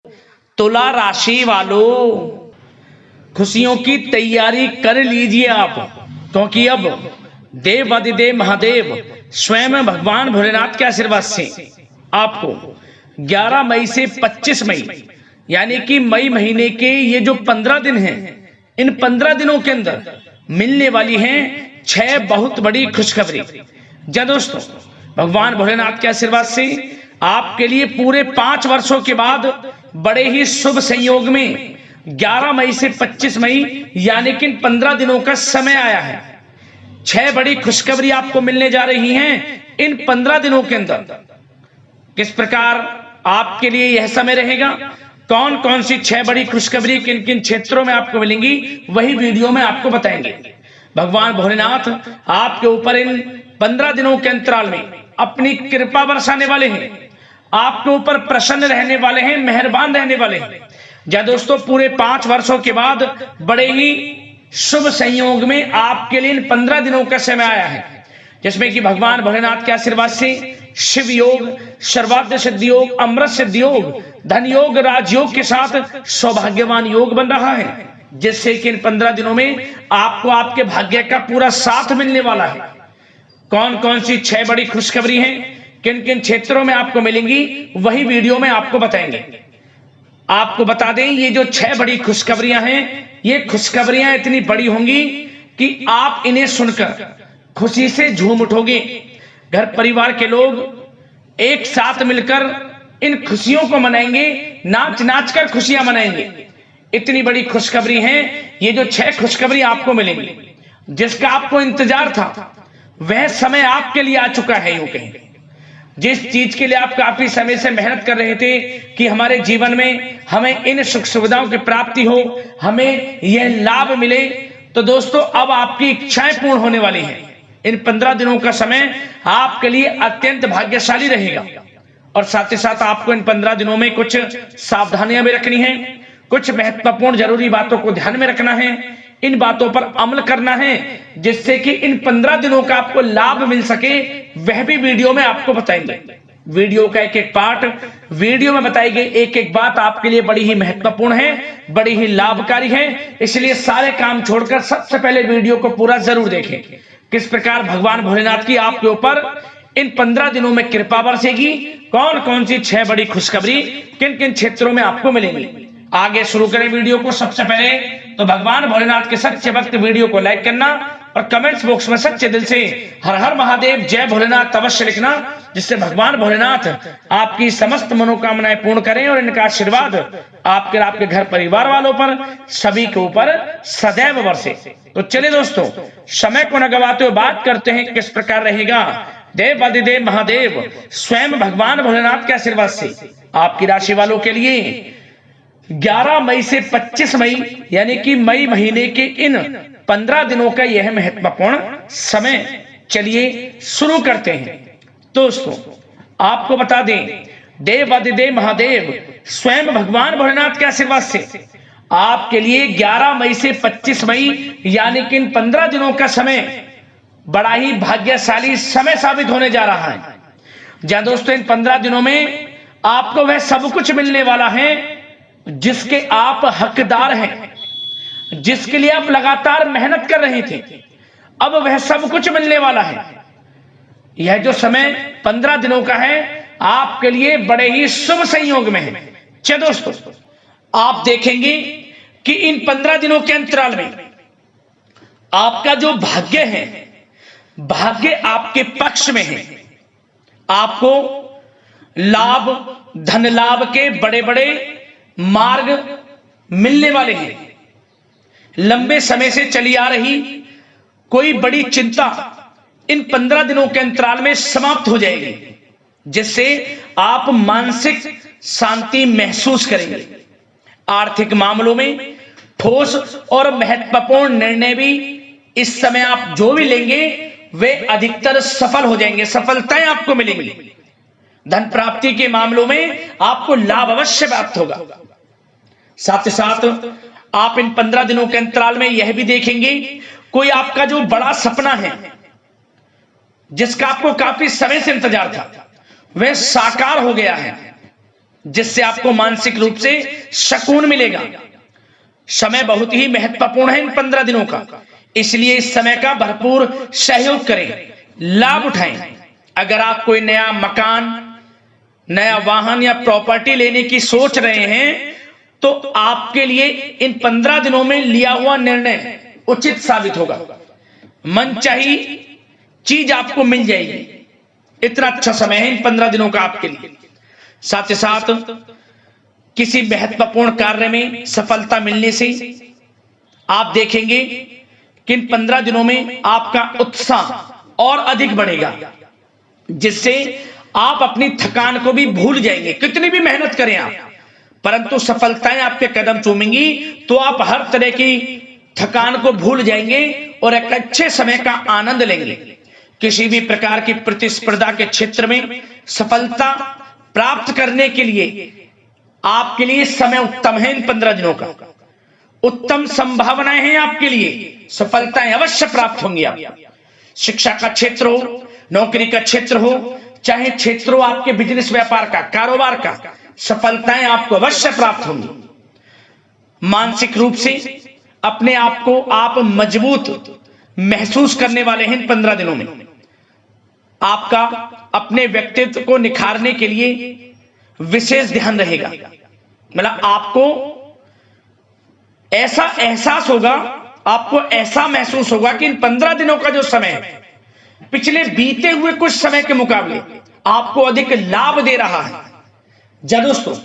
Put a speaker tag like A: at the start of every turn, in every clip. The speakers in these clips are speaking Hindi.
A: तुला राशि वालों, खुशियों की तैयारी कर लीजिए आप, क्योंकि अब देवाधिदेव महादेव स्वयं भगवान भोलेनाथ के आशीर्वाद से आपको 11 मई से 25 मई यानी कि मई महीने के ये जो 15 दिन हैं, इन 15 दिनों के अंदर मिलने वाली हैं 6 बहुत बड़ी खुशखबरी। जी दोस्तों, भगवान भोलेनाथ के आशीर्वाद से आपके लिए पूरे 5 वर्षों के बाद बड़े ही शुभ संयोग में 11 मई से 25 मई यानी कि 15 दिनों का समय आया है। 6 बड़ी खुशखबरी आपको मिलने जा रही हैं इन 15 दिनों के अंदर। किस प्रकार आपके लिए यह समय रहेगा, कौन कौन सी 6 बड़ी खुशखबरी किन किन क्षेत्रों में आपको मिलेंगी, वही वीडियो में आपको बताएंगे। भगवान भोलेनाथ आपके ऊपर इन 15 दिनों के अंतराल में अपनी कृपा बरसाने वाले हैं, आपके ऊपर प्रसन्न रहने वाले हैं, मेहरबान रहने वाले हैं। जी दोस्तों, पूरे 5 वर्षों के बाद बड़े ही शुभ संयोग में आपके लिए इन 15 दिनों का समय आया है, जिसमें कि भगवान भोलेनाथ के आशीर्वाद से शिव योग, सर्वार्थ सिद्धि योग, अमृत सिद्धि योग, धन योग, राजयोग के साथ सौभाग्यवान योग बन रहा है, जिससे कि इन 15 दिनों में आपको आपके भाग्य का पूरा साथ मिलने वाला है। कौन कौन सी 6 बड़ी खुशखबरी हैं, किन किन क्षेत्रों में आपको मिलेंगी, वही वीडियो में आपको बताएंगे। आपको बता दें, ये जो 6 बड़ी खुशखबरियां हैं, ये खुशखबरियां इतनी बड़ी होंगी कि आप इन्हें सुनकर खुशी से झूम उठोगे। घर परिवार के लोग एक साथ मिलकर इन खुशियों को मनाएंगे, नाच नाच कर खुशियां मनाएंगे। इतनी बड़ी खुशखबरी है ये जो 6 खुशखबरी आपको मिलेंगी, जिसका आपको इंतजार था वह समय आपके लिए आ चुका है। यूं कहें, जिस चीज के लिए आप काफी समय से मेहनत कर रहे थे कि हमारे जीवन में हमें इन सुख सुविधाओं की प्राप्ति हो, हमें यह लाभ मिले, तो दोस्तों अब आपकी इच्छाएं पूर्ण होने वाली हैं। इन 15 दिनों का समय आपके लिए अत्यंत भाग्यशाली रहेगा। और साथ ही साथ आपको इन 15 दिनों में कुछ सावधानियां भी रखनी है, कुछ महत्वपूर्ण जरूरी बातों को ध्यान में रखना है, इन बातों पर अमल करना है, जिससे कि इन 15 दिनों का आपको लाभ मिल सके, वह भी वीडियो में आपको बताएंगे। वीडियो का एक एक पार्ट वीडियो में बताई गई एक एक बात आपके लिए बड़ी ही महत्वपूर्ण है, बड़ी ही लाभकारी है। इसलिए सारे काम छोड़कर सबसे पहले वीडियो को पूरा जरूर देखें। किस प्रकार भगवान भोलेनाथ की आपके ऊपर इन 15 दिनों में कृपा बरसेगी, कौन कौन सी 6 बड़ी खुशखबरी किन किन क्षेत्रों में आपको मिलेंगी। आगे शुरू करें वीडियो को। सबसे पहले तो भगवान भोलेनाथ के सच्चे भक्त वीडियो को लाइक करना और कमेंट्स बॉक्स में सच्चे दिल से हर हर महादेव, जय भोलेनाथ अवश्य लिखना, जिससे भगवान भोलेनाथ आपकी समस्त मनोकामनाएं पूर्ण करें और इनका आशीर्वाद आपके घर परिवार वालों पर, सभी के ऊपर सदैव बरसे। तो चलिए दोस्तों, समय को न गवाते हुए बात करते हैं किस प्रकार रहेगा देवाधिदेव महादेव स्वयं भगवान भोलेनाथ के आशीर्वाद से आपकी राशि वालों के लिए 11 मई से 25 मई यानी कि मई महीने के इन 15 दिनों का यह महत्वपूर्ण समय। चलिए शुरू करते हैं। दोस्तों, आपको बता दें, देवाधिदेव महादेव स्वयं भगवान भोलेनाथ के आशीर्वाद से आपके लिए 11 मई से 25 मई यानी कि इन 15 दिनों का समय बड़ा ही भाग्यशाली समय साबित होने जा रहा है। जहां दोस्तों, इन 15 दिनों में आपको वह सब कुछ मिलने वाला है जिसके आप हकदार हैं, जिसके लिए आप लगातार मेहनत कर रहे थे, अब वह सब कुछ मिलने वाला है। यह जो समय 15 दिनों का है आपके लिए बड़े ही शुभ संयोग में है। चलिए दोस्तों, आप देखेंगे कि इन 15 दिनों के अंतराल में आपका जो भाग्य है, भाग्य आपके पक्ष में है। आपको लाभ, धन लाभ के बड़े बड़े मार्ग मिलने वाले हैं। लंबे समय से चली आ रही कोई बड़ी चिंता इन 15 दिनों के अंतराल में समाप्त हो जाएगी, जिससे आप मानसिक शांति महसूस करेंगे। आर्थिक मामलों में ठोस और महत्वपूर्ण निर्णय भी इस समय आप जो भी लेंगे वे अधिकतर सफल हो जाएंगे, सफलताएं आपको मिलेंगी। धन प्राप्ति के मामलों में आपको लाभ अवश्य प्राप्त होगा। साथ ही साथ आप इन 15 दिनों के अंतराल में यह भी देखेंगे, कोई आपका जो बड़ा सपना है, जिसका आपको काफी समय से इंतजार था, वह साकार हो गया है। जिससे आपको मानसिक रूप से सुकून मिलेगा। समय बहुत ही महत्वपूर्ण है इन 15 दिनों का, इसलिए इस समय का भरपूर सहयोग करें, लाभ उठाएं। अगर आप कोई नया मकान, नया वाहन या प्रॉपर्टी लेने की सोच रहे हैं तो आपके लिए इन 15 दिनों में लिया हुआ निर्णय उचित साबित होगा। मनचाही चीज आपको मिल जाएगी। इतना अच्छा समय है इन 15 दिनों का आपके लिए। साथ ही साथ किसी महत्वपूर्ण कार्य में सफलता मिलने से आप देखेंगे कि इन 15 दिनों में आपका उत्साह और अधिक बढ़ेगा, जिससे आप अपनी थकान को भी भूल जाएंगे। कितनी भी मेहनत करें आप, परंतु सफलताएं आपके कदम चूमेंगी तो आप हर तरह की थकान को भूल जाएंगे और एक अच्छे समय का आनंद लेंगे। किसी भी प्रकार की प्रतिस्पर्धा के क्षेत्र में सफलता प्राप्त करने के लिए आपके लिए समय उत्तम है। इन 15 दिनों का उत्तम संभावनाएं हैं आपके लिए, सफलताएं अवश्य प्राप्त होंगी। आप शिक्षा का क्षेत्र हो, नौकरी का क्षेत्र हो, चाहे क्षेत्र हो आपके बिजनेस व्यापार का, कारोबार का, सफलताएं आपको अवश्य प्राप्त होंगी। मानसिक रूप से अपने आप को आप मजबूत महसूस करने वाले हैं इन 15 दिनों में। आपका अपने व्यक्तित्व को निखारने के लिए विशेष ध्यान रहेगा। मतलब आपको ऐसा एहसास होगा, आपको ऐसा महसूस होगा कि इन 15 दिनों का जो समय है पिछले बीते हुए कुछ समय के मुकाबले आपको अधिक लाभ दे रहा है। जब दोस्तों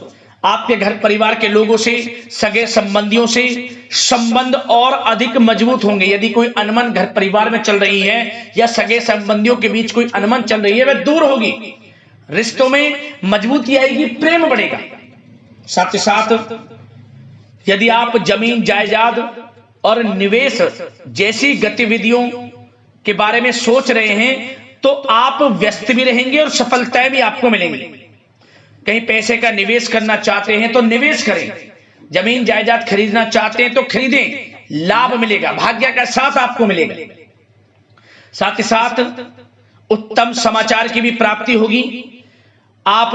A: आपके घर परिवार के लोगों से, सगे संबंधियों से संबंध और अधिक मजबूत होंगे। यदि कोई अनबन घर परिवार में चल रही है या सगे संबंधियों के बीच कोई अनबन चल रही है, वह दूर होगी, रिश्तों में मजबूती आएगी, प्रेम बढ़ेगा। साथ ही साथ यदि आप जमीन जायदाद और निवेश जैसी गतिविधियों के बारे में सोच रहे हैं तो आप व्यस्त भी रहेंगे और सफलताएं भी आपको मिलेंगी। कहीं पैसे का निवेश करना चाहते हैं तो निवेश करें, जमीन जायदाद खरीदना चाहते हैं तो खरीदें, लाभ मिलेगा, भाग्य का साथ आपको मिलेगा। साथ ही साथ उत्तम समाचार की भी प्राप्ति होगी। आप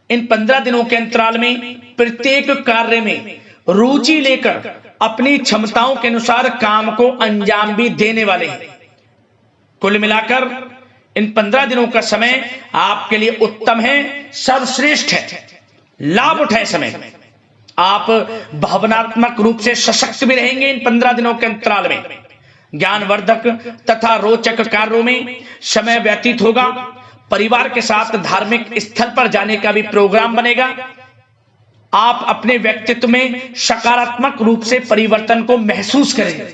A: इन 15 दिनों के अंतराल में प्रत्येक कार्य में रुचि लेकर अपनी क्षमताओं के अनुसार काम को अंजाम भी देने वाले हैं। कुल मिलाकर इन 15 दिनों का समय आपके लिए उत्तम है, सर्वश्रेष्ठ है। लाभ उठाए समय में। आप भावनात्मक रूप से सशक्त भी रहेंगे इन 15 दिनों के अंतराल में। ज्ञानवर्धक तथा रोचक कार्यों में समय व्यतीत होगा। परिवार के साथ धार्मिक स्थल पर जाने का भी प्रोग्राम बनेगा। आप अपने व्यक्तित्व में सकारात्मक रूप से परिवर्तन को महसूस करेंगे।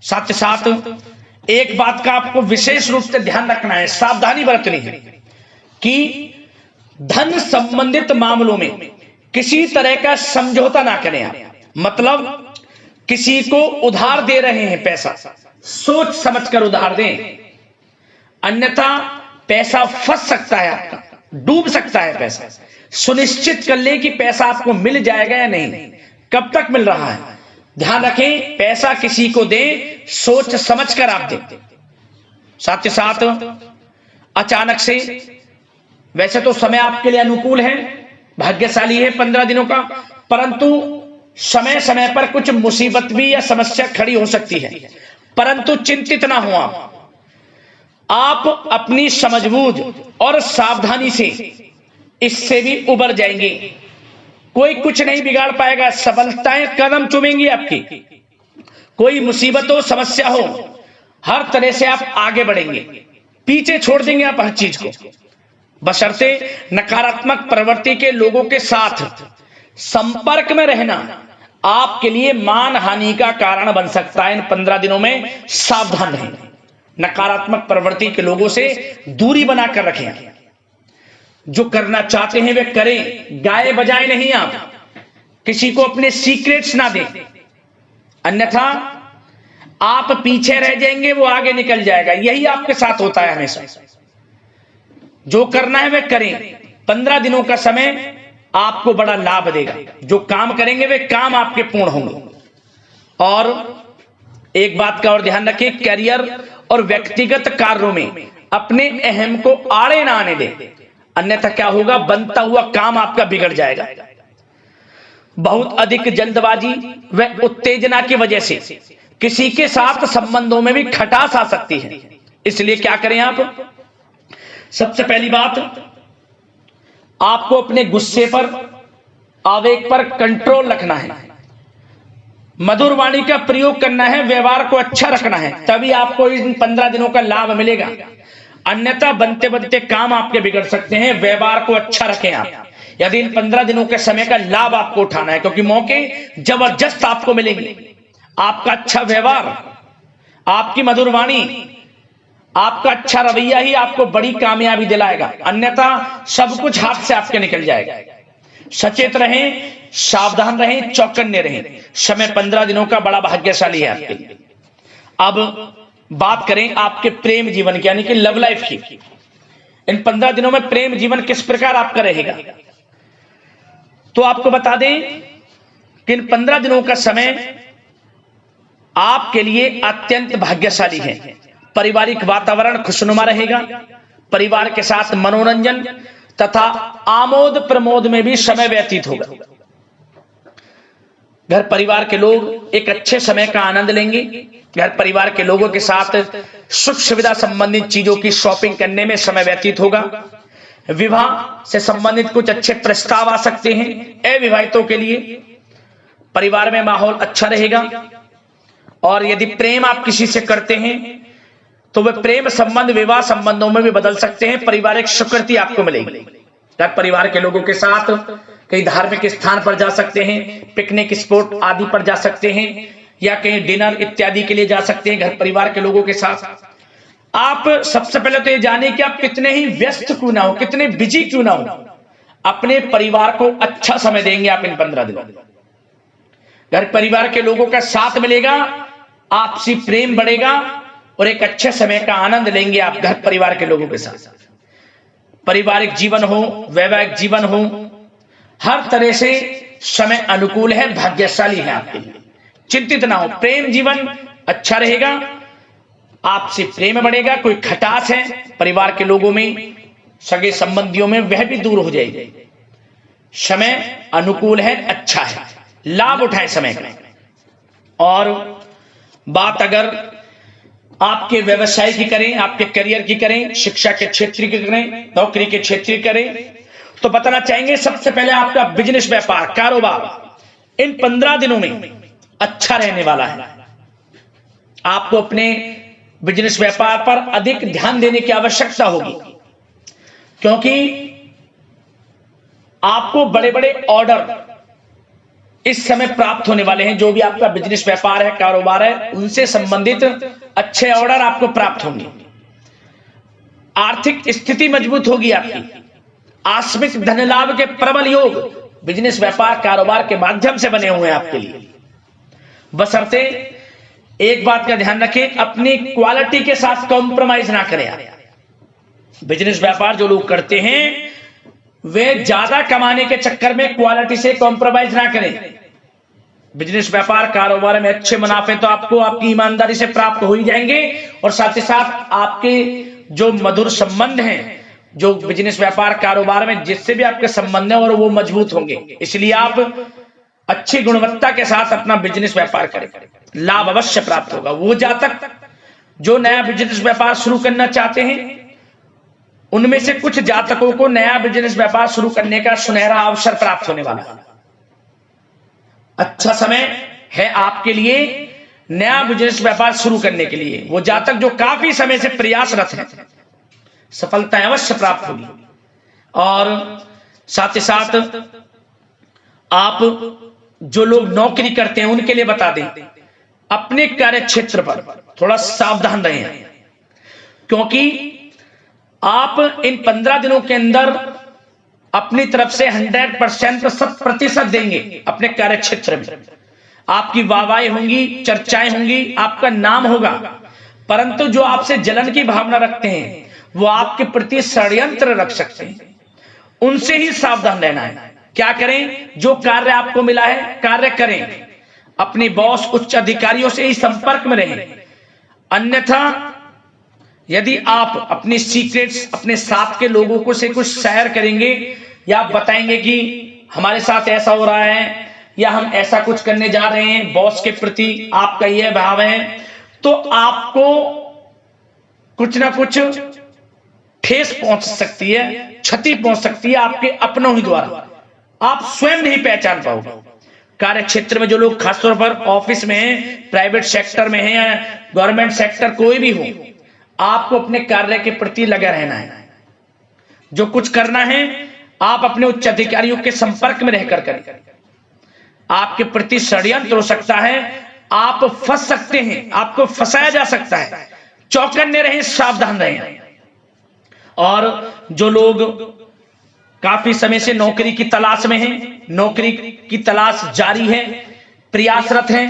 A: साथ ही साथ एक बात का आपको विशेष रूप से ध्यान रखना है, सावधानी बरतनी है कि धन संबंधित मामलों में किसी तरह का समझौता ना करें आप। मतलब किसी को उधार दे रहे हैं पैसा, सोच समझकर उधार दें, अन्यथा पैसा फंस सकता है, आपका डूब सकता है पैसा। सुनिश्चित कर लें कि पैसा आपको मिल जाएगा या नहीं, कब तक मिल रहा है। ध्यान रखें, पैसा किसी को दें सोच समझकर आप दें। साथ ही साथ अचानक से, वैसे तो समय आपके लिए अनुकूल है, भाग्यशाली है 15 दिनों का, परंतु समय समय पर कुछ मुसीबत भी या समस्या खड़ी हो सकती है। परंतु चिंतित ना हो आप अपनी समझबूझ और सावधानी से इससे भी उबर जाएंगे। कोई कुछ नहीं बिगाड़ पाएगा, सफलताएं कदम चूमेंगी आपकी। कोई मुसीबत हो, समस्या हो, हर तरह से आप आगे बढ़ेंगे, पीछे छोड़ देंगे आप हर चीज को। बशर्ते नकारात्मक प्रवृत्ति के लोगों के साथ संपर्क में रहना आपके लिए मान हानि का कारण बन सकता है। इन 15 दिनों में सावधान रहें, नकारात्मक प्रवृत्ति के लोगों से दूरी बनाकर रखें। जो करना चाहते हैं वे करें, गाए बजाए नहीं। आप किसी को अपने सीक्रेट्स ना दें, अन्यथा आप पीछे रह जाएंगे, वो आगे निकल जाएगा। यही आपके साथ होता है हमेशा। जो करना है वे करें। 15 दिनों का समय आपको बड़ा लाभ देगा। जो काम करेंगे वे काम आपके पूर्ण होंगे। और एक बात का और ध्यान रखें, करियर और व्यक्तिगत कार्यों में अपने अहम को आड़े ना आने दें। अन्यथा क्या होगा, बनता हुआ काम आपका बिगड़ जाएगा। बहुत अधिक जल्दबाजी व उत्तेजना की वजह से किसी के साथ संबंधों में भी खटास आ सकती है। इसलिए क्या करें आप, सबसे पहली बात, आपको अपने गुस्से पर, आवेग पर कंट्रोल रखना है, मधुर वाणी का प्रयोग करना है, व्यवहार को अच्छा रखना है, तभी आपको इन 15 दिनों का लाभ मिलेगा। अन्यथा बनते बनते काम आपके बिगड़ सकते हैं। व्यवहार को अच्छा रखें आप, यदि इन 15 दिनों के समय का लाभ आपको उठाना है, क्योंकि मौके जबरदस्त आपको मिलेंगे। आपका अच्छा व्यवहार, आपकी मधुर वाणी, आपका अच्छा रवैया ही आपको बड़ी कामयाबी दिलाएगा, अन्यथा सब कुछ हाथ से आपके निकल जाएगा। सचेत रहें, सावधान रहें, चौकन्ने रहें। समय 15 दिनों का बड़ा भाग्यशाली है आपके लिए। अब बात करें आपके प्रेम जीवन की, यानी कि लव लाइफ की। इन 15 दिनों में प्रेम जीवन किस प्रकार आपका रहेगा, तो आपको बता दें कि इन 15 दिनों का समय आपके लिए अत्यंत भाग्यशाली है। पारिवारिक वातावरण खुशनुमा रहेगा, परिवार के साथ मनोरंजन तथा आमोद प्रमोद में भी समय व्यतीत होगा। घर परिवार के लोग एक अच्छे समय का आनंद लेंगे। घर परिवार के लोगों के साथ सुख सुविधा संबंधित चीजों की शॉपिंग करने में समय व्यतीत होगा। विवाह से संबंधित कुछ अच्छे प्रस्ताव आ सकते हैं। अविवाहितों के लिए परिवार में माहौल अच्छा रहेगा। और यदि प्रेम आप किसी से करते हैं तो वह प्रेम संबंध विवाह संबंधों में भी बदल सकते हैं। पारिवारिक स्वीकृति आपको मिलेगी। घर परिवार के लोगों के साथ कहीं धार्मिक स्थान पर जा सकते हैं, पिकनिक स्पॉट आदि पर जा सकते हैं, या कहीं डिनर इत्यादि के लिए जा सकते हैं घर परिवार के लोगों के साथ। आप सबसे पहले तो ये जानिए कि आप कितने ही व्यस्त क्यों ना हो, कितने बिजी क्यों ना हो, अपने परिवार को अच्छा समय देंगे आप इन 15 दिनों। घर परिवार के लोगों का साथ मिलेगा, आपसी प्रेम बढ़ेगा और एक अच्छे समय का आनंद लेंगे आप घर परिवार के लोगों के साथ। पारिवारिक जीवन हो, वैवाहिक जीवन हो, हर तरह से समय अनुकूल है, भाग्यशाली है आपके लिए। चिंतित ना हो, प्रेम जीवन अच्छा रहेगा, आपसे प्रेम बढ़ेगा। कोई खटास है परिवार के लोगों में, सगे संबंधियों में, वह भी दूर हो जाएगी। समय अनुकूल है, अच्छा है, लाभ उठाएं समय का। और बात अगर आपके व्यवसाय की करें, आपके करियर की करें, शिक्षा के क्षेत्र की करें, नौकरी के क्षेत्र की करें, तो बताना चाहेंगे सबसे पहले आपका बिजनेस, व्यापार, कारोबार इन 15 दिनों में अच्छा रहने वाला है। आपको अपने बिजनेस व्यापार पर अधिक ध्यान देने की आवश्यकता होगी, क्योंकि आपको बड़े बड़े ऑर्डर इस समय प्राप्त होने वाले हैं। जो भी आपका बिजनेस व्यापार है, कारोबार है, उनसे संबंधित अच्छे ऑर्डर आपको प्राप्त होंगे। आर्थिक स्थिति मजबूत होगी आपकी। आकस्मिक धन लाभ के प्रबल योग बिजनेस व्यापार कारोबार के माध्यम से बने हुए हैं आपके लिए। बशर्ते एक बात का ध्यान रखें, अपनी क्वालिटी के साथ कॉम्प्रोमाइज ना करें। बिजनेस व्यापार जो लोग करते हैं वे ज्यादा कमाने के चक्कर में क्वालिटी से कॉम्प्रोमाइज ना करें। बिजनेस व्यापार कारोबार में अच्छे मुनाफे तो आपको आपकी ईमानदारी से प्राप्त हो ही जाएंगे, और साथ ही साथ आपके जो मधुर संबंध हैं, जो बिजनेस व्यापार कारोबार में जिससे भी आपके संबंध हैं, और वो मजबूत होंगे। इसलिए आप अच्छी गुणवत्ता के साथ अपना बिजनेस व्यापार करें, लाभ अवश्य प्राप्त होगा। वो जातक जो नया बिजनेस व्यापार शुरू करना चाहते हैं, उनमें से कुछ जातकों को नया बिजनेस व्यापार शुरू करने का सुनहरा अवसर प्राप्त होने वाला है। अच्छा समय है आपके लिए नया बिजनेस व्यापार शुरू करने के लिए। वो जातक जो काफी समय से प्रयासरत हैं, सफलता अवश्य प्राप्त होगी। और साथ ही साथ आप जो लोग नौकरी करते हैं उनके लिए बता दें, अपने कार्य क्षेत्र पर थोड़ा सावधान रहें, क्योंकि आप इन 15 दिनों के अंदर अपनी तरफ से 100% 100% देंगे अपने कार्य क्षेत्र में। आपकी वाहवाही होंगी, चर्चाएं होंगी, आपका नाम होगा, परंतु जो आपसे जलन की भावना रखते हैं वो आपके प्रति षड्यंत्र रख सकते हैं। उनसे ही सावधान रहना है। क्या करें, जो कार्य आपको मिला है कार्य करें, अपने बॉस उच्च अधिकारियों से ही संपर्क में रहें, अन्यथा यदि आप अपनी सीक्रेट्स अपने साथ के लोगों को से कुछ शेयर करेंगे या आप बताएंगे कि हमारे साथ ऐसा हो रहा है या हम ऐसा कुछ करने जा रहे हैं, बॉस के प्रति आपका यह भाव है, तो आपको कुछ ना कुछ ठेस पहुंच सकती है, क्षति पहुंच सकती है आपके अपनों ही द्वारा, आप स्वयं नहीं पहचान पाओगे। कार्य क्षेत्र में जो लोग खासतौर पर ऑफिस में हैं, प्राइवेट सेक्टर में हैं या गवर्नमेंट सेक्टर, कोई भी हो, आपको अपने कार्य के प्रति लगा रहना है। जो कुछ करना है आप अपने उच्च अधिकारियों के संपर्क में रहकर करें। आपके प्रति षड्यंत्र हो सकता है, आप फंस सकते हैं, आपको फंसाया जा सकता है। चौकन्ने रहें, सावधान रहें। और जो लोग काफी समय से नौकरी की तलाश में हैं, नौकरी की तलाश जारी है, प्रयासरत हैं,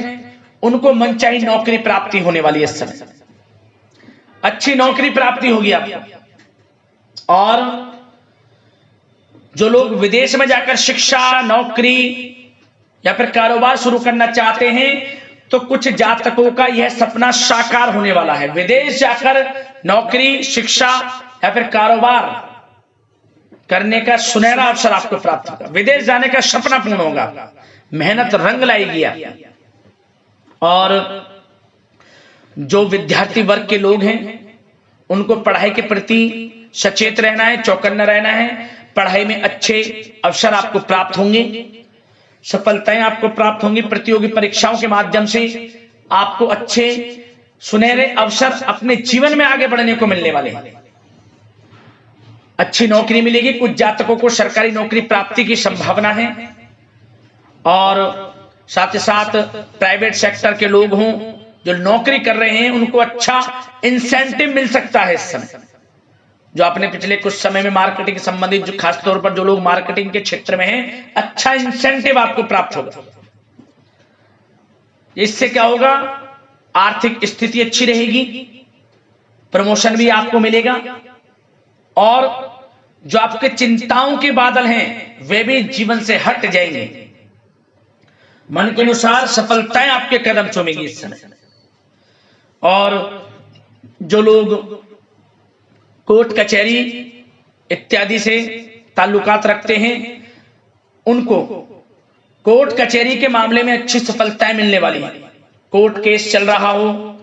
A: उनको मनचाही नौकरी प्राप्ति होने वाली है। इस समय अच्छी नौकरी प्राप्ति होगी आपको। और जो लोग विदेश में जाकर शिक्षा, नौकरी या फिर कारोबार शुरू करना चाहते हैं, तो कुछ जातकों का यह सपना साकार होने वाला है। विदेश जाकर नौकरी, शिक्षा या फिर कारोबार करने का सुनहरा अवसर आपको प्राप्त होगा। विदेश जाने का सपना पूर्ण होगा, मेहनत रंग लाएगी आप। और जो विद्यार्थी वर्ग के लोग हैं, उनको पढ़ाई के प्रति सचेत रहना है, चौकन्ना रहना है। पढ़ाई में अच्छे अवसर आपको प्राप्त होंगे, सफलताएं आपको प्राप्त होंगी। प्रतियोगी परीक्षाओं के माध्यम से आपको अच्छे सुनहरे अवसर अपने जीवन में आगे बढ़ने को मिलने वाले हैं। अच्छी नौकरी मिलेगी। कुछ जातकों को सरकारी नौकरी प्राप्ति की संभावना है। और साथ ही साथ प्राइवेट सेक्टर के लोग हों जो नौकरी कर रहे हैं, उनको अच्छा इंसेंटिव मिल सकता है इस समय। जो आपने पिछले कुछ समय में मार्केटिंग संबंधित, जो खासतौर पर जो लोग मार्केटिंग के क्षेत्र में हैं, अच्छा इंसेंटिव आपको प्राप्त होगा। इससे क्या होगा, आर्थिक स्थिति अच्छी रहेगी, प्रमोशन भी आपको मिलेगा। और जो आपके चिंताओं के बादल हैं, वे भी जीवन से हट जाएंगे। मन के अनुसार सफलताएं आपके कदम चूमेंगी इस समय। और जो लोग कोर्ट कचहरी इत्यादि से ताल्लुकात रखते हैं, उनको कोर्ट कचहरी के मामले में अच्छी सफलताएं मिलने वाली है। कोर्ट केस चल रहा हो,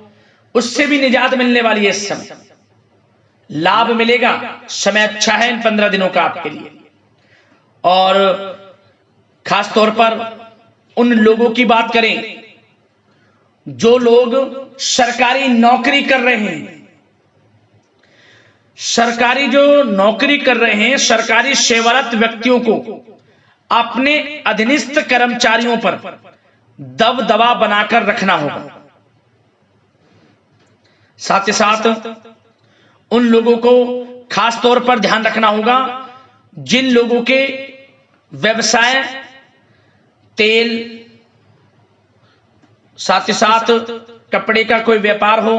A: उससे भी निजात मिलने वाली है। इस समय लाभ मिलेगा। समय अच्छा है इन 15 दिनों का आपके लिए। और खासतौर पर उन लोगों की बात करें जो लोग सरकारी नौकरी कर रहे हैं। सरकारी जो नौकरी कर रहे हैं, सरकारी सेवारत व्यक्तियों को अपने अधीनस्थ कर्मचारियों पर दबदबा बनाकर रखना होगा। साथ ही साथ उन लोगों को खास तौर पर ध्यान रखना होगा जिन लोगों के व्यवसाय तेल, साथ ही साथ कपड़े का कोई व्यापार हो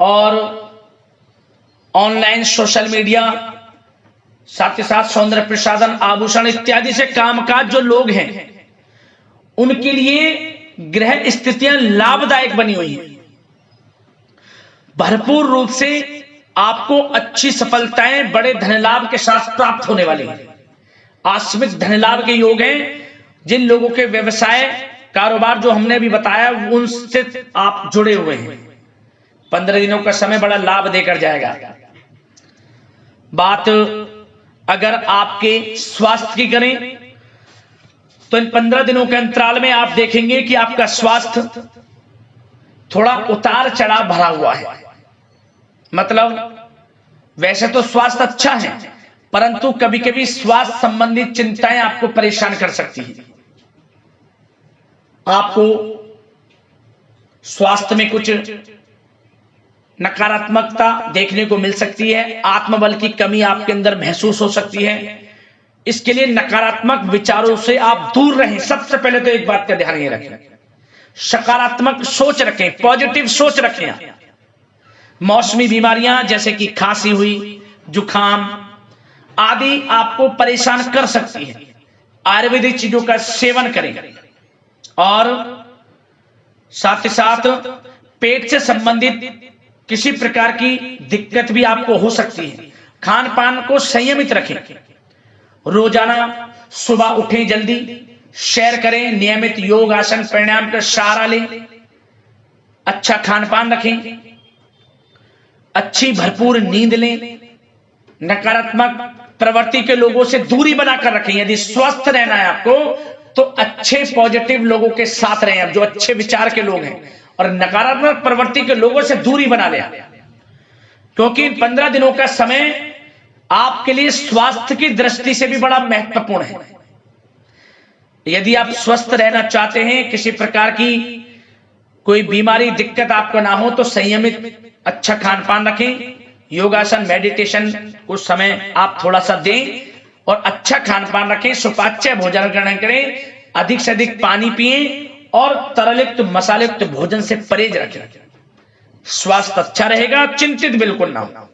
A: और ऑनलाइन सोशल मीडिया, साथ ही साथ सौंदर्य प्रसाधन, आभूषण इत्यादि से कामकाज जो लोग हैं, उनके लिए ग्रह स्थितियां लाभदायक बनी हुई हैं। भरपूर रूप से आपको अच्छी सफलताएं बड़े धन लाभ के साथ प्राप्त होने वाली हैं। आकस्मिक धन लाभ के योग हैं। जिन लोगों के व्यवसाय कारोबार जो हमने भी बताया, उनसे आप जुड़े हुए हैं, 15 दिनों का समय बड़ा लाभ देकर जाएगा। बात अगर आपके स्वास्थ्य की करें तो इन 15 दिनों के अंतराल में आप देखेंगे कि आपका स्वास्थ्य थोड़ा उतार चढ़ाव भरा हुआ है। मतलब वैसे तो स्वास्थ्य अच्छा है, परंतु कभी कभी स्वास्थ्य संबंधित चिंताएं आपको परेशान कर सकती हैं। आपको स्वास्थ्य में कुछ नकारात्मकता देखने को मिल सकती है। आत्मबल की कमी आपके अंदर महसूस हो सकती है। इसके लिए नकारात्मक विचारों से आप दूर रहें। सबसे पहले तो एक बात का ध्यान ये रखें, सकारात्मक सोच रखें, पॉजिटिव सोच रखें। मौसमी बीमारियां जैसे कि खांसी हुई, जुखाम आदि आपको परेशान कर सकती है। आयुर्वेदिक चीजों का सेवन करें। और साथ ही साथ पेट से संबंधित किसी प्रकार की दिक्कत भी आपको हो सकती है। खान पान को संयमित रखें। रोजाना सुबह उठें, जल्दी सैर करें, नियमित योग आसन प्राणायाम का सहारा लें, अच्छा खान पान रखें, अच्छी भरपूर नींद लें, नकारात्मक प्रवृत्ति के लोगों से दूरी बनाकर रखें। यदि स्वस्थ रहना है आपको तो अच्छे पॉजिटिव लोगों के साथ रहें, जो अच्छे विचार के लोग हैं, और नकारात्मक प्रवृत्ति के लोगों से दूरी बना लें, क्योंकि इन 15 दिनों का समय आपके लिए स्वास्थ्य की दृष्टि से भी बड़ा महत्वपूर्ण है। यदि आप स्वस्थ रहना चाहते हैं, किसी प्रकार की कोई बीमारी दिक्कत आपको ना हो, तो संयमित अच्छा खान पान रखें, योगासन मेडिटेशन कुछ समय आप थोड़ा सा दें, और अच्छा खान पान रखें, सुपाच्य भोजन ग्रहण करें, अधिक से अधिक पानी पिएं, और तरलयुक्त मसालेयुक्त भोजन से परहेज रखें। स्वास्थ्य अच्छा रहेगा, चिंतित बिल्कुल ना हो।